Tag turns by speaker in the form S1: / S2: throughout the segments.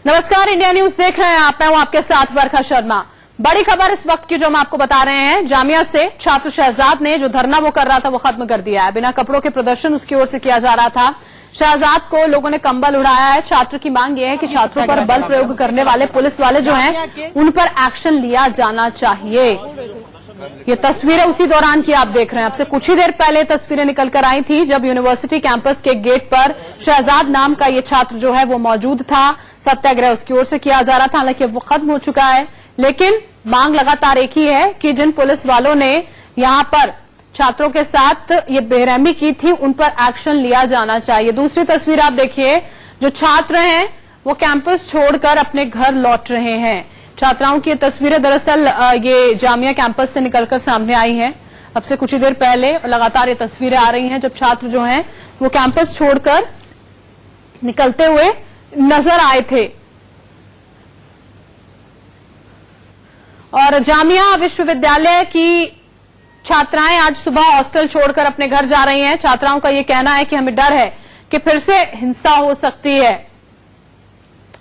S1: नमस्कार, India news देख रहे हैं आप। मैं हूं आपके साथ वर्षा शर्मा। बड़ी खबर इस वक्त की जो हम आपको बता रहे हैं, जामिया से छात्र शहजाद ने जो धरना वो कर रहा था वो खत्म कर दिया है। बिना कपड़ों के प्रदर्शन उसकी ओर से किया जा रहा था। शहजाद को लोगों ने कंबल उड़ाया है। छात्र की मांग ये है कि छात्रों पर बल प्रयोग करने वाले पुलिस वाले जो हैं उन पर एक्शन लिया जाना चाहिए। ये तस्वीरें उसी दौरान की आप देख रहे हैं। आपसे कुछ ही देर पहले तस्वीरें निकल कर आई थी जब यूनिवर्सिटी कैंपस के गेट पर शहजाद नाम का ये छात्र जो है वो मौजूद था। सत्याग्रह उसकी ओर से किया जा रहा था, हालांकि वो खत्म हो चुका है, लेकिन मांग लगातार एक ही है कि जिन पुलिस वालों ने यहां पर छात्रों के साथ ये बेरहमी की थी उन पर एक्शन लिया जाना चाहिए। दूसरी तस्वीर आप देखिए, जो छात्र हैं वो कैंपस छोड़कर अपने घर लौट रहे हैं। छात्राओं की तस्वीरें दरअसल ये जामिया कैंपस से निकलकर सामने आई हैं। अब से कुछ ही देर पहले लगातार ये तस्वीरें आ रही हैं जब छात्र जो हैं वो कैंपस छोड़कर निकलते हुए नजर आए थे। और जामिया विश्वविद्यालय की छात्राएं आज सुबह हॉस्टल छोड़कर अपने घर जा रही हैं। छात्राओं का ये कहना है कि हमें डर है कि फिर से हिंसा हो सकती है।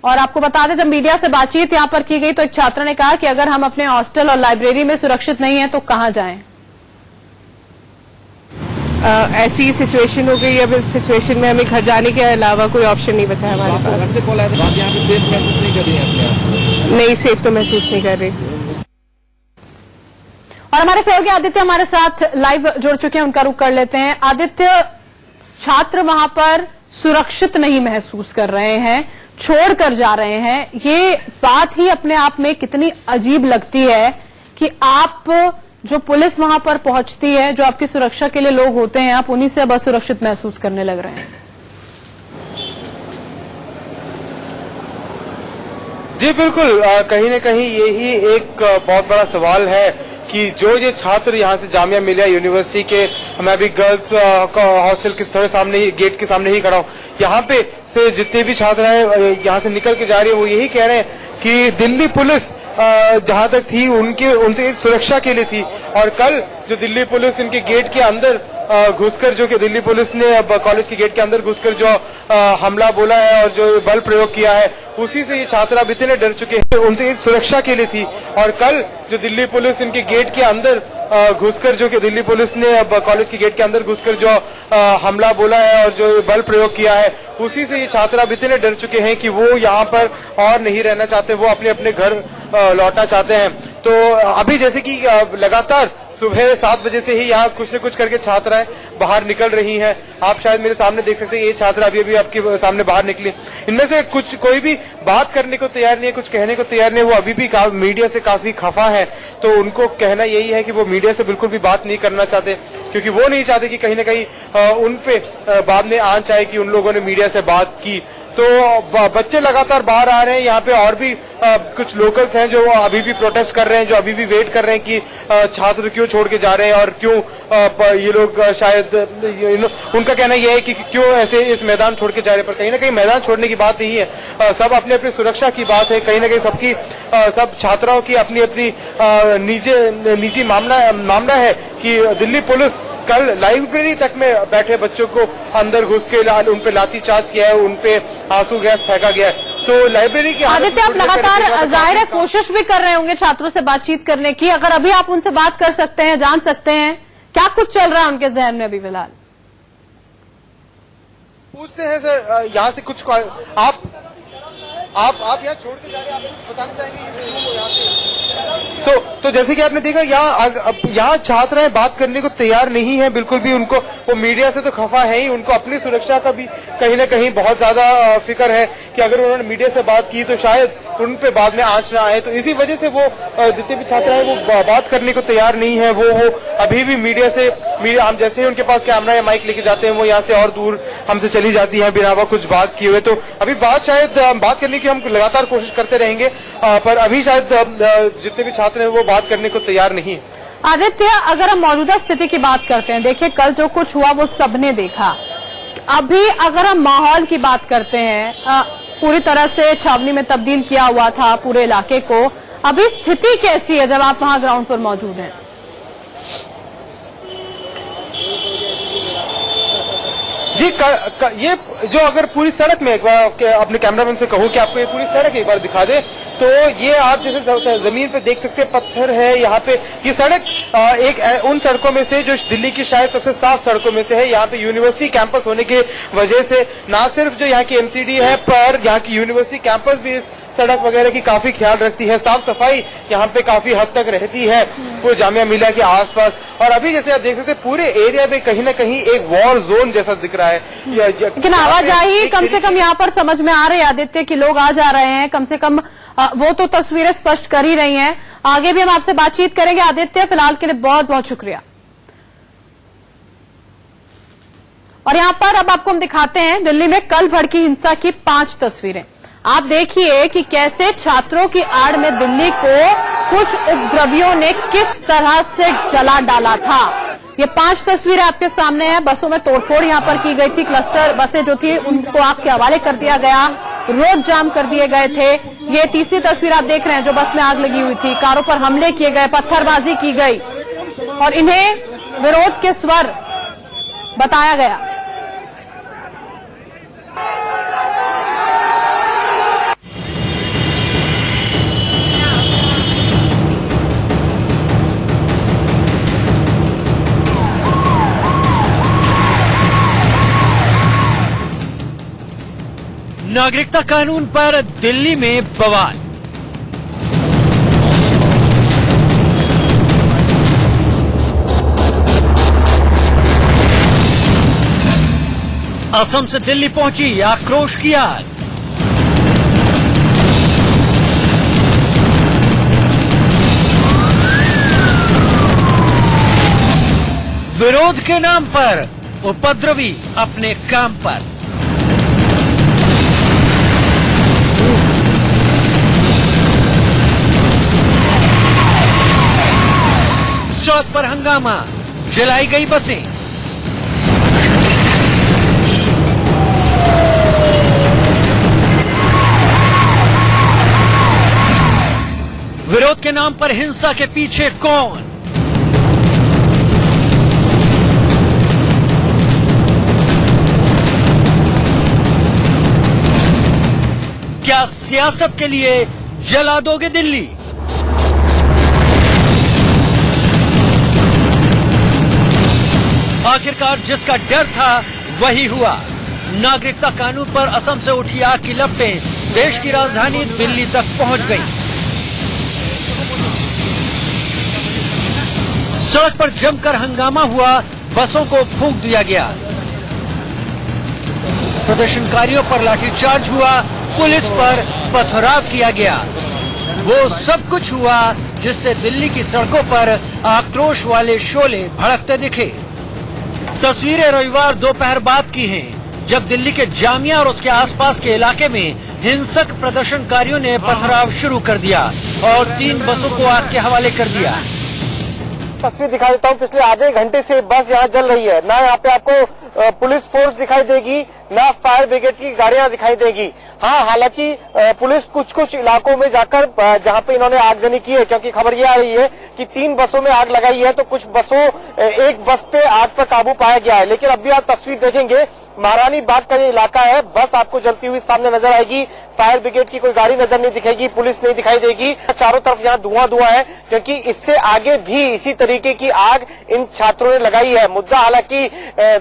S1: और आपको बता दें, जब मीडिया से बातचीत यहां पर की गई तो एक छात्र ने कहा कि अगर हम अपने हॉस्टल और लाइब्रेरी में सुरक्षित नहीं हैं तो कहां जाएं।
S2: ऐसी सिचुएशन हो गई। अब इस सिचुएशन में हमें घर जाने के अलावा कोई ऑप्शन नहीं बचा है हमारे पास।
S3: यहाँ पे सेफ महसूस नहीं कर रही हैं अपने आप?
S2: नहीं, सेफ तो महसूस नहीं कर रही।
S1: और हमारे सहयोगी आदित्य हमारे साथ लाइव जुड़ चुके हैं, उनका रुख कर लेते हैं। आदित्य, छात्र वहां पर सुरक्षित नहीं महसूस कर रहे हैं, छोड़कर जा रहे हैं। ये बात ही अपने आप में कितनी अजीब लगती है कि आप जो पुलिस वहां पर पहुंचती है, जो आपकी सुरक्षा के लिए लोग होते हैं, आप उन्हीं से अब असुरक्षित महसूस करने लग रहे हैं।
S4: जी बिल्कुल, कहीं न कहीं यही एक बहुत बड़ा सवाल है कि जो ये छात्र यहाँ से जामिया मिलिया यूनिवर्सिटी के, मैं अभी गर्ल्स हॉस्टल के थोड़े सामने ही, गेट के सामने ही खड़ा हूँ। यहाँ पे से जितने भी छात्र हैं यहाँ से निकल के जा रही है, वो यही कह रहे हैं कि दिल्ली पुलिस जहाँ तक थी उनसे सुरक्षा के लिए थी, और कल जो दिल्ली पुलिस इनके गेट के अंदर घुसकर, जो कि दिल्ली पुलिस ने अब कॉलेज के गेट के अंदर घुसकर जो हमला बोला है और जो बल प्रयोग किया है, उसी से ये छात्र अब इतने डर चुके हैं। उनसे सुरक्षा के लिए थी, और कल जो दिल्ली पुलिस इनके गेट के अंदर घुसकर, जो कि दिल्ली पुलिस ने अब कॉलेज के गेट के अंदर घुसकर जो हमला बोला है और जो बल प्रयोग किया है, उसी से ये छात्र अब इतने डर चुके हैं कि वो यहाँ पर और नहीं रहना चाहते, वो अपने अपने घर लौटना चाहते हैं। तो अभी जैसे कि लगातार सुबह 7 बजे से ही यहाँ कुछ न कुछ करके छात्राएं बाहर निकल रही हैं। आप शायद मेरे सामने देख सकते हैं, ये छात्र अभी आपके सामने बाहर निकली। इनमें से कुछ कोई भी बात करने को तैयार नहीं है, कुछ कहने को तैयार नहीं है। वो अभी भी मीडिया से काफी खफा है, तो उनको कहना यही है कि वो मीडिया से बिल्कुल भी बात नहीं करना चाहते, क्योंकि वो नहीं चाहते कि कहीं न कहीं उन पे बाद में आंच आए कि उन लोगों ने मीडिया से बात की। तो बच्चे लगातार बाहर आ रहे हैं। यहाँ पे और भी कुछ लोकल्स हैं जो अभी भी प्रोटेस्ट कर रहे हैं, जो अभी भी वेट कर रहे हैं कि छात्र क्यों छोड़ के जा रहे हैं और क्यों ये लोग शायद उनका कहना यह है कि क्यों ऐसे इस मैदान छोड़ के जा रहे हैं। पर कहीं ना कहीं मैदान छोड़ने की बात नहीं है, सब अपनी अपनी सुरक्षा की बात है। कहीं ना कहीं सबकी सब छात्राओं की अपनी अपनी निजी मामला है कि दिल्ली पुलिस कल लाइब्रेरी तक में बैठे बच्चों को अंदर घुस के उन पे लाठीचार्ज किया है, उन पे आंसू गैस फेंका गया है। तो लाइब्रेरी की
S1: आदित्य, आप लगातार जाहिर है कोशिश भी कर रहे होंगे छात्रों से बातचीत करने की। अगर अभी आप उनसे बात कर सकते हैं, जान सकते हैं क्या कुछ चल रहा है उनके जहन में अभी फिलहाल?
S4: पूछते हैं सर, यहाँ से कुछ आप यहाँ छोड़ के जा रहे हैं, आप कुछ बताना चाहेंगे यहाँ से? तो जैसे कि आपने देखा, यहाँ छात्राएं बात करने को तैयार नहीं है बिल्कुल भी। उनको वो मीडिया से तो खफा है ही, उनको अपनी सुरक्षा का भी कहीं ना कहीं बहुत ज्यादा फिक्र है कि अगर उन्होंने मीडिया से बात की तो शायद उन पे बाद में आंच ना आए। तो इसी वजह से वो जितने भी छात्र हैं वो बात करने को तैयार नहीं है। वो अभी भी मीडिया हम जैसे ही उनके पास कैमरा या माइक लेके जाते हैं, वो यहाँ से और दूर हमसे चली जाती है बिना कुछ बात किए हुए। तो अभी बात करने की हम लगातार कोशिश करते रहेंगे, पर अभी शायद जितने भी छात्र हैं वो बात करने को तैयार नहीं है।
S1: आदित्य, अगर हम मौजूदा स्थिति की बात करते हैं, देखिए कल जो कुछ हुआ वो सबने देखा। अभी अगर हम माहौल की बात करते हैं, पूरी तरह से छावनी में तब्दील किया हुआ था पूरे इलाके को, अभी स्थिति कैसी है जब आप वहां ग्राउंड पर मौजूद हैं?
S4: जी ये जो अगर पूरी सड़क में एक बार अपने कैमरामैन से कहूँ कि आपको ये पूरी सड़क एक बार दिखा दे, तो ये आप जैसे जमीन पे देख सकते हैं पत्थर है यहाँ पे। ये सड़क एक उन सड़कों में से जो दिल्ली की शायद सबसे साफ सड़कों में से है। यहाँ पे यूनिवर्सिटी कैंपस होने की वजह से ना सिर्फ जो यहाँ की एमसीडी है, पर यहाँ की यूनिवर्सिटी कैंपस भी इस सड़क वगैरह की काफी ख्याल रखती है। साफ सफाई यहाँ पे काफी हद तक रहती है पूरे जामिया मिलिया के आसपास। और अभी जैसे आप देख सकते हैं पूरे एरिया में कहीं ना कहीं एक वॉर जोन जैसा दिख रहा है।
S1: लेकिन आवाजाही कम से कम यहाँ पर समझ में आ रही है आदित्य कि लोग आ जा रहे हैं, कम से कम वो तो तस्वीरें स्पष्ट कर ही रही हैं। आगे भी हम आपसे बातचीत करेंगे आदित्य, फिलहाल के लिए बहुत बहुत शुक्रिया। और यहाँ पर अब आपको हम दिखाते हैं दिल्ली में कल भड़की हिंसा की 5 तस्वीरें। आप देखिए कि कैसे छात्रों की आड़ में दिल्ली को कुछ उपद्रवियों ने किस तरह से जला डाला था। ये 5 तस्वीरें आपके सामने हैं। बसों में तोड़फोड़ यहाँ पर की गई थी, क्लस्टर बसें जो थी उनको आग के हवाले कर दिया गया, रोड जाम कर दिए गए थे। ये तीसरी तस्वीर आप देख रहे हैं जो बस में आग लगी हुई थी, कारों पर हमले किए गए, पत्थरबाजी की गई और इन्हें विरोध के स्वर बताया गया।
S5: नागरिकता कानून पर दिल्ली में बवाल। असम से दिल्ली पहुंची आक्रोश की आग। विरोध के नाम पर उपद्रवी अपने काम पर। चौक पर हंगामा, जलाई गई बसें। विरोध के नाम पर हिंसा के पीछे कौन? क्या सियासत के लिए जला दोगे दिल्ली? आखिरकार जिसका डर था वही हुआ। नागरिकता कानून पर असम से उठी आग की लपटें देश की राजधानी दिल्ली तक पहुंच गई। सड़क पर जमकर हंगामा हुआ, बसों को फूंक दिया गया, प्रदर्शनकारियों पर लाठीचार्ज हुआ, पुलिस पर पथराव किया गया। वो सब कुछ हुआ जिससे दिल्ली की सड़कों पर आक्रोश वाले शोले भड़कते दिखे। तस्वीरें रविवार दोपहर बाद की हैं, जब दिल्ली के जामिया और उसके आसपास के इलाके में हिंसक प्रदर्शनकारियों ने पथराव शुरू कर दिया और 3 बसों को आग के हवाले कर दिया।
S6: तस्वीर दिखा देता हूँ। पिछले आधे घंटे से बस यहाँ जल रही है। ना यहाँ पे आपको पुलिस फोर्स दिखाई देगी, ना फायर ब्रिगेड की गाड़ियां दिखाई देगी। हाँ, हालांकि पुलिस कुछ इलाकों में जाकर जहाँ पे इन्होंने आगजनी की है, क्योंकि खबर ये आ रही है कि 3 बसों में आग लगाई है, तो कुछ बसों एक बस पे आग पर काबू पाया गया है। लेकिन अभी आप तस्वीर देखेंगे, महारानी बाग का ये इलाका है, बस आपको जलती हुई सामने नजर आएगी। फायर ब्रिगेड की कोई गाड़ी नजर नहीं दिखेगी, पुलिस नहीं दिखाई देगी। चारों तरफ यहाँ धुआं है, क्योंकि इससे आगे भी इसी तरीके की आग इन छात्रों ने लगाई है। मुद्दा हालांकि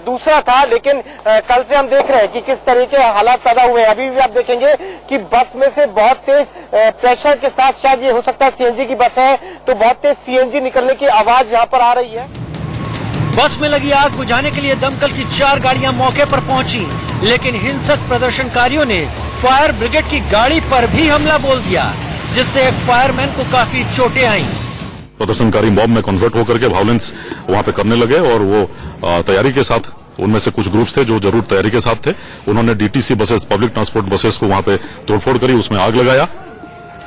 S6: दूसरा था, लेकिन कल से हम देख रहे हैं कि किस तरीके के हालात पैदा हुए हैं। अभी भी आप देखेंगे कि बस में से बहुत तेज प्रेशर के साथ, शायद ये हो सकता है सीएनजी की बस है, तो बहुत तेज सीएनजी निकलने की आवाज यहाँ पर आ रही है।
S5: बस में लगी आग बुझाने के लिए दमकल की 4 गाड़ियां मौके पर पहुंची, लेकिन हिंसक प्रदर्शनकारियों ने फायर ब्रिगेड की गाड़ी पर भी हमला बोल दिया, जिससे एक फायरमैन को काफी चोटें आईं।
S7: प्रदर्शनकारी मॉब में कन्वर्ट होकर के वायलेंस वहां पे करने लगे और वो तैयारी के साथ, उनमें से कुछ ग्रुप्स थे जो जरूर तैयारी के साथ थे, उन्होंने DTC buses, public transport buses को वहां पे तोड़फोड़ करी, उसमें आग लगाया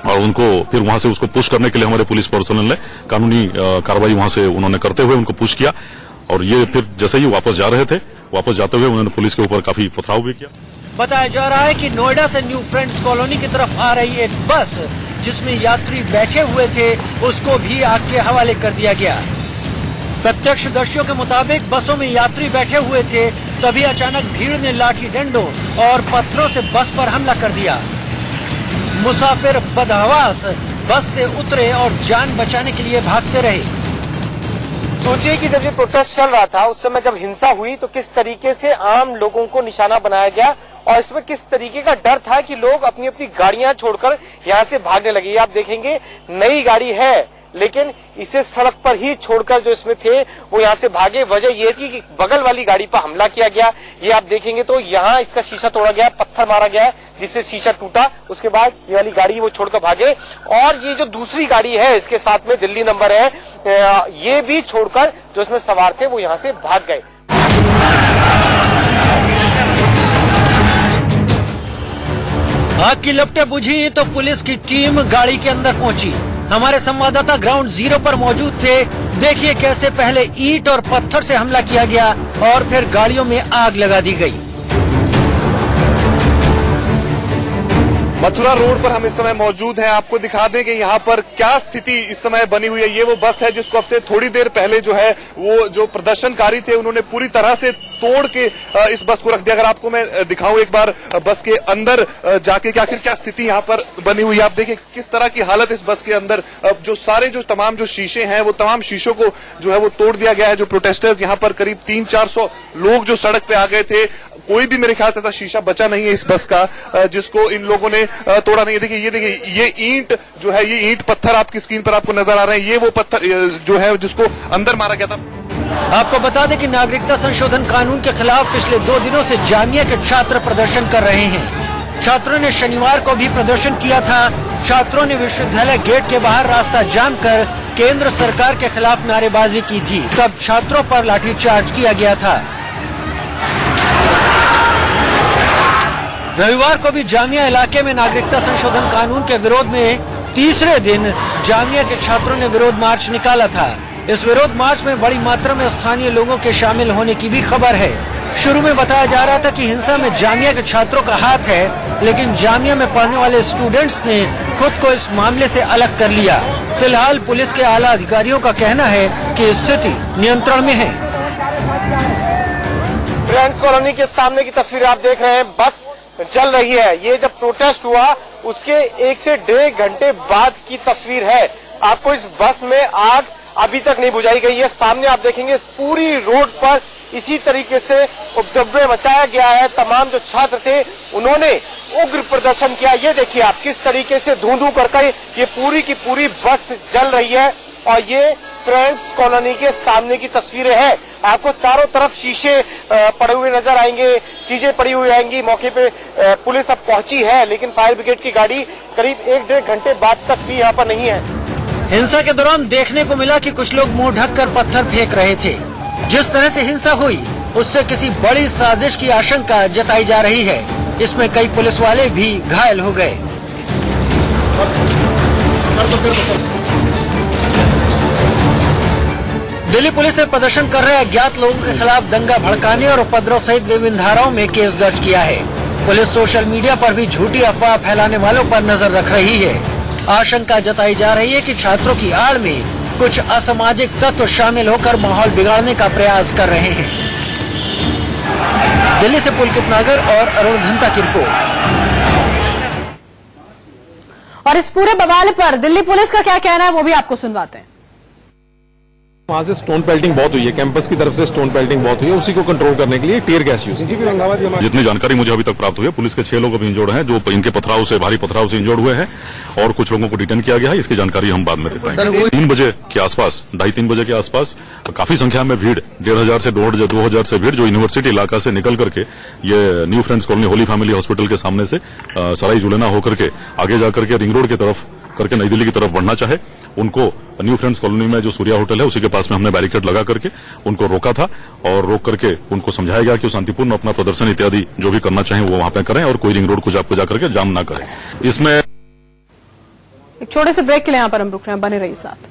S7: और उनको फिर वहां से उसको पुश करने के लिए हमारे पुलिस पर्सनल ने कानूनी कार्रवाई वहां से उन्होंने करते हुए उनको पुश किया। और ये फिर जैसे ही वापस जा रहे थे, वापस जाते हुए उन्होंने पुलिस के ऊपर काफी पथराव भी किया।
S5: बताया जा रहा है कि नोएडा से न्यू फ्रेंड्स कॉलोनी की तरफ आ रही एक बस जिसमें यात्री बैठे हुए थे, उसको भी आग के हवाले कर दिया गया। प्रत्यक्षदर्शियों के मुताबिक बसों में यात्री बैठे हुए थे, तभी अचानक भीड़ ने लाठी डंडों और पत्थरों से बस पर हमला कर दिया। मुसाफिर बदहवास बस से उतरे और जान बचाने के लिए भागते रहे।
S6: सोचिए कि जब ये प्रोटेस्ट चल रहा था उस समय जब हिंसा हुई तो किस तरीके से आम लोगों को निशाना बनाया गया और इसमें किस तरीके का डर था कि लोग अपनी अपनी गाड़ियां छोड़कर यहाँ से भागने लगे। ये आप देखेंगे नई गाड़ी है लेकिन इसे सड़क पर ही छोड़कर जो इसमें थे वो यहाँ से भागे। वजह ये थी कि बगल वाली गाड़ी पर हमला किया गया। ये आप देखेंगे तो यहाँ इसका शीशा तोड़ा गया, पत्थर मारा गया जिससे शीशा टूटा। उसके बाद ये वाली गाड़ी वो छोड़कर भागे और ये जो दूसरी गाड़ी है इसके साथ में दिल्ली नंबर है, ये भी छोड़कर जो इसमें सवार थे वो यहाँ से भाग गए।
S5: आग की लपटें बुझी तो पुलिस की टीम गाड़ी के अंदर पहुंची। हमारे संवाददाता ग्राउंड जीरो पर मौजूद थे। देखिए कैसे पहले ईंट और पत्थर से हमला किया गया और फिर गाड़ियों में आग लगा दी गई।
S8: मथुरा रोड पर हम इस समय मौजूद हैं। आपको दिखा दें कि यहाँ पर क्या स्थिति इस समय बनी हुई है। ये वो बस है जिसको अब से थोड़ी देर पहले जो है वो जो प्रदर्शनकारी थे उन्होंने पूरी तरह से तोड़ के इस बस को रख दिया। अगर आपको मैं दिखाऊं एक बार बस के अंदर जाके कि आखिर क्या स्थिति यहाँ पर बनी हुई है। आप देखिए किस तरह की हालत इस बस के अंदर। जो सारे जो तमाम जो शीशे हैं वो तमाम शीशों को जो है वो तोड़ दिया गया है। जो प्रोटेस्टर्स यहाँ पर करीब 300-400 लोग जो सड़क पे आ गए थे, कोई भी मेरे ख्याल से ऐसा शीशा बचा नहीं है इस बस का जिसको इन लोगों ने तोड़ा नहीं है। देखिए ये ईंट जो है, ये ईंट पत्थर आपकी स्क्रीन पर आपको नजर आ रहे हैं, ये वो पत्थर जो है जिसको अंदर मारा गया था।
S5: आपको बता दें कि नागरिकता संशोधन कानून के खिलाफ पिछले 2 दिनों से जामिया के छात्र प्रदर्शन कर रहे हैं। छात्रों ने शनिवार को भी प्रदर्शन किया था। छात्रों ने विश्वविद्यालय गेट के बाहर रास्ता जाम कर केंद्र सरकार के खिलाफ नारेबाजी की थी। तब छात्रों पर लाठीचार्ज किया गया था। रविवार को भी जामिया इलाके में नागरिकता संशोधन कानून के विरोध में तीसरे दिन जामिया के छात्रों ने विरोध मार्च निकाला था। इस विरोध मार्च में बड़ी मात्रा में स्थानीय लोगों के शामिल होने की भी खबर है। शुरू में बताया जा रहा था कि हिंसा में जामिया के छात्रों का हाथ है, लेकिन जामिया में पढ़ने वाले स्टूडेंट्स ने खुद को इस मामले से अलग कर लिया। फिलहाल पुलिस के आला अधिकारियों का कहना है कि स्थिति नियंत्रण में है।
S6: फ्रेंड्स कॉलोनी के सामने की तस्वीर आप देख रहे हैं, बस जल रही है। ये जब प्रोटेस्ट हुआ उसके 1 से 1.5 घंटे बाद की तस्वीर है। आपको इस बस में आग अभी तक नहीं बुझाई गई है। सामने आप देखेंगे इस पूरी रोड पर इसी तरीके से उपद्रव मचाया गया है। तमाम जो छात्र थे उन्होंने उग्र प्रदर्शन किया। ये देखिए आप किस तरीके से धू करके ये पूरी की पूरी बस जल रही है और ये फ्रेंड्स कॉलोनी के सामने की तस्वीरें हैं। आपको चारों तरफ शीशे पड़े हुए नजर आएंगे, चीजें पड़ी हुई आएंगी। मौके पे पुलिस अब पहुंची है लेकिन फायर ब्रिगेड की गाड़ी करीब 1-1.5 घंटे बाद तक भी यहाँ पर नहीं है।
S5: हिंसा के दौरान देखने को मिला कि कुछ लोग मुंह ढककर पत्थर फेंक रहे थे। जिस तरह से हिंसा हुई उससे किसी बड़ी साजिश की आशंका जताई जा रही है। इसमें कई पुलिस वाले भी घायल हो गए। दिल्ली पुलिस ने प्रदर्शन कर रहे अज्ञात लोगों के खिलाफ दंगा भड़काने और उपद्रव सहित विभिन्न धाराओं में केस दर्ज किया है। पुलिस सोशल मीडिया पर भी झूठी अफवाह फैलाने वालों पर नजर रख रही है। आशंका जताई जा रही है कि छात्रों की आड़ में कुछ असामाजिक तत्व शामिल होकर माहौल बिगाड़ने का प्रयास कर रहे हैं। दिल्ली से पुलकित नागर और अरुण धंता की रिपोर्ट।
S1: और इस पूरे बवाल पर दिल्ली पुलिस का क्या कहना है वो भी आपको सुनवाते हैं।
S3: वहाँ से स्टोन पेल्टिंग बहुत हुई है, कैंपस की तरफ से स्टोन पेल्टिंग बहुत हुई है। उसी को कंट्रोल करने के लिए टियर गैस यूज की।
S7: जितनी जानकारी मुझे अभी तक प्राप्त हुई है, पुलिस के 6 लोग अभी इंजर्ड हैं जो इनके पथराव से, भारी पथराव से इंजर्ड हुए हैं और कुछ लोगों को डिटेन किया गया है। इसकी जानकारी हम बाद में दे पाएंगे। 3 बजे के आसपास, 2:30-3 बजे के आसपास काफी संख्या में भीड़, 1,500 से 2,000 से भीड़ जो यूनिवर्सिटी इलाका से निकल करके ये new friends colony Holi family hospital के सामने से सराई जुलेना होकर के आगे जाकर के रिंग रोड की तरफ करके नई दिल्ली की तरफ बढ़ना चाहे, उनको न्यू फ्रेंड्स कॉलोनी में जो सूर्या होटल है उसी के पास में हमने बैरिकेड लगा करके उनको रोका था और रोक करके उनको समझाया गया कि शांतिपूर्ण अपना प्रदर्शन इत्यादि जो भी करना चाहें वो वहां पे करें और कोई रिंग रोड को जाकर के जाम ना करें। इसमें
S1: एक छोटे से ब्रेक के लिए यहाँ पर हम रुक रहे हैं, बने रहिए साथ।